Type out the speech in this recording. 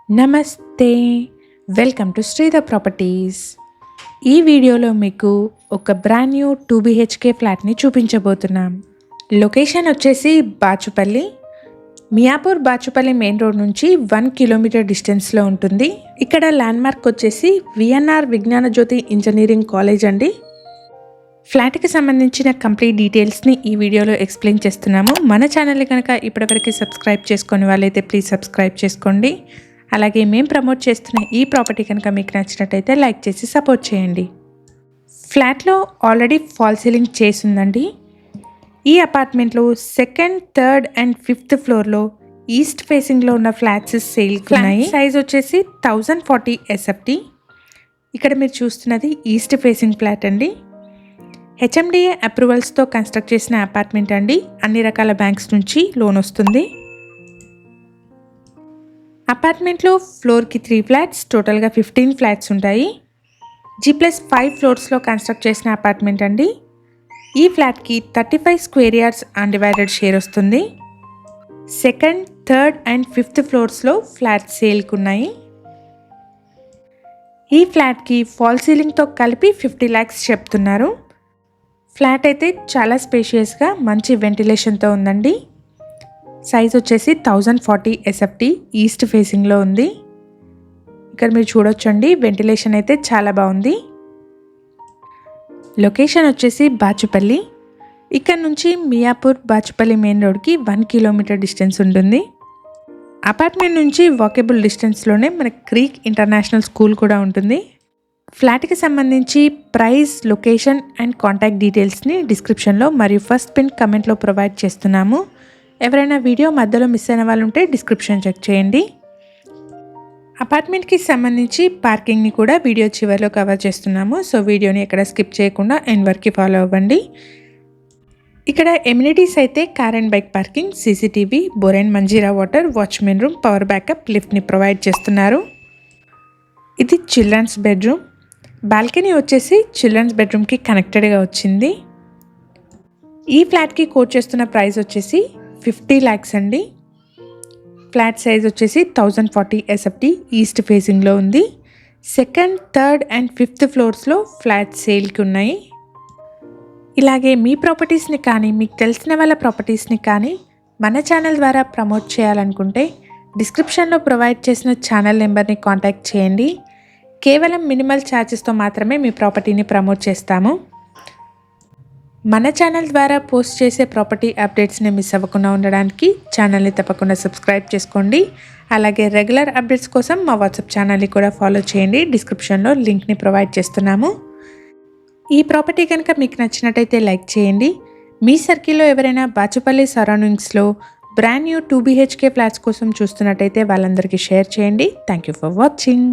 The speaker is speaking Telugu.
నమస్తే, వెల్కమ్ టు శ్రీధర్ ప్రాపర్టీస్. ఈ వీడియోలో మీకు ఒక బ్రాండ్ న్యూ 2 BHK ఫ్లాట్ని చూపించబోతున్నాం. లొకేషన్ వచ్చేసి బాచుపల్లి, మియాపూర్ బాచుపల్లి మెయిన్ రోడ్ నుంచి 1 కిలోమీటర్ డిస్టెన్స్లో ఉంటుంది. ఇక్కడ ల్యాండ్మార్క్ వచ్చేసి విఎన్ఆర్ విజ్ఞాన జ్యోతి ఇంజనీరింగ్ కాలేజ్ అండి. ఫ్లాట్కి సంబంధించిన కంప్లీట్ డీటెయిల్స్ని ఈ వీడియోలో ఎక్స్ప్లెయిన్ చేస్తున్నాము. మన ఛానల్ని కనుక ఇప్పటివరకు సబ్స్క్రైబ్ చేసుకునే వాళ్ళైతే ప్లీజ్ సబ్స్క్రైబ్ చేసుకోండి. అలాగే మేము ప్రమోట్ చేస్తున్న ఈ ప్రాపర్టీ కనుక మీకు నచ్చినట్టయితే లైక్ చేసి సపోర్ట్ చేయండి. ఫ్లాట్లో ఆల్రెడీ ఫాల్ సీలింగ్ చేసిందండి. ఈ అపార్ట్మెంట్లో 2nd, 3rd అండ్ 5th ఫ్లోర్లో ఈస్ట్ ఫేసింగ్లో ఉన్న ఫ్లాట్స్ సేల్కి ఉన్నాయి. సైజ్ వచ్చేసి 1040 SFT. ఇక్కడ మీరు చూస్తున్నది ఈస్ట్ ఫేసింగ్ ఫ్లాట్ అండి. HMDA అప్రూవల్స్తో కన్స్ట్రక్ట్ చేసిన అపార్ట్మెంట్ అండి. అన్ని రకాల బ్యాంక్స్ నుంచి లోన్ వస్తుంది. అపార్ట్మెంట్లో ఫ్లోర్కి 3 ఫ్లాట్స్, టోటల్గా 15 ఫ్లాట్స్ ఉంటాయి. G+5 ఫ్లోర్స్లో కన్స్ట్రక్ట్ చేసిన అపార్ట్మెంట్ అండి. ఈ ఫ్లాట్కి 35 స్క్వేర్ యార్డ్స్ అన్డివైడెడ్ షేర్ వస్తుంది. 2nd, 3rd and 5th ఫ్లోర్స్లో flats సేల్కి ఉన్నాయి. ఈ ఫ్లాట్కి ఫాల్ సీలింగ్తో కలిపి 50 lakhs చెప్తున్నారు. ఫ్లాట్ అయితే చాలా స్పేషియస్గా మంచి వెంటిలేషన్తో ఉందండి. సైజ్ వచ్చేసి 1040 SFT, ఈస్ట్ ఫేసింగ్లో ఉంది. ఇక్కడ మీరు చూడొచ్చండి, వెంటిలేషన్ అయితే చాలా బాగుంది. లొకేషన్ వచ్చేసి బాచుపల్లి. ఇక్కడ నుంచి మియాపూర్ బాచుపల్లి మెయిన్ రోడ్కి 1 కిలోమీటర్ డిస్టెన్స్ ఉంటుంది. అపార్ట్మెంట్ నుంచి వాకబుల్ డిస్టెన్స్లోనే మనకి క్రీక్ ఇంటర్నేషనల్ స్కూల్ కూడా ఉంటుంది. ఫ్లాట్కి సంబంధించి ప్రైస్, లొకేషన్ అండ్ కాంటాక్ట్ డీటెయిల్స్ని డిస్క్రిప్షన్లో మరియు ఫస్ట్ పిన్ కమెంట్లో ప్రొవైడ్ చేస్తున్నాము. ఎవరైనా వీడియో మధ్యలో మిస్ అయిన వాళ్ళు ఉంటే డిస్క్రిప్షన్ చెక్ చేయండి. అపార్ట్మెంట్కి సంబంధించి పార్కింగ్ని కూడా వీడియో చివరిలో కవర్ చేస్తున్నాము. సో వీడియోని ఎక్కడ స్కిప్ చేయకుండా ఎండ్ వరకు ఫాలో అవ్వండి. ఇక్కడ ఎమ్యూనిటీస్ అయితే car and bike parking, CCTV, bore and Manjira water, watchman room, power backup, లిఫ్ట్ని ప్రొవైడ్ చేస్తున్నారు. ఇది చిల్డ్రన్స్ బెడ్రూమ్. బాల్కనీ వచ్చేసి చిల్డ్రన్స్ బెడ్రూమ్కి కనెక్టెడ్గా వచ్చింది. ఈ ఫ్లాట్కి కోట్ చేస్తున్న ప్రైస్ వచ్చేసి 50 lakhs అండి. ఫ్లాట్ సైజ్ వచ్చేసి 1040 SFT, ఈస్ట్ ఫేసింగ్లో ఉంది. 2nd, 3rd and 5th ఫ్లోర్స్లో flat సేల్కి ఉన్నాయి. ఇలాగే మీ ప్రాపర్టీస్ని కానీ మీకు తెలిసిన వాళ్ళ ప్రాపర్టీస్ని కానీ మన ఛానల్ ద్వారా ప్రమోట్ చేయాలనుకుంటే డిస్క్రిప్షన్లో ప్రొవైడ్ చేసిన ఛానల్ నెంబర్ని కాంటాక్ట్ చేయండి. కేవలం మినిమల్ ఛార్జెస్తో మాత్రమే మీ ప్రాపర్టీని ప్రమోట్ చేస్తాము. మన ఛానల్ ద్వారా పోస్ట్ చేసే ప్రాపర్టీ అప్డేట్స్ని మిస్ అవ్వకుండా ఉండడానికి ఛానల్ని తప్పకుండా సబ్స్క్రైబ్ చేసుకోండి. అలాగే రెగ్యులర్ అప్డేట్స్ కోసం మా వాట్సాప్ ఛానల్ని కూడా ఫాలో చేయండి. డిస్క్రిప్షన్లో లింక్ని ప్రొవైడ్ చేస్తున్నాము. ఈ ప్రాపర్టీ కనుక మీకు నచ్చినట్టయితే లైక్ చేయండి. మీ సర్కిల్లో ఎవరైనా బాచుపల్లి సరౌండింగ్స్లో బ్రాండ్ న్యూ 2 BHK ఫ్లాట్స్ కోసం చూస్తున్నట్టయితే వాళ్ళందరికీ షేర్ చేయండి. Thank you for watching.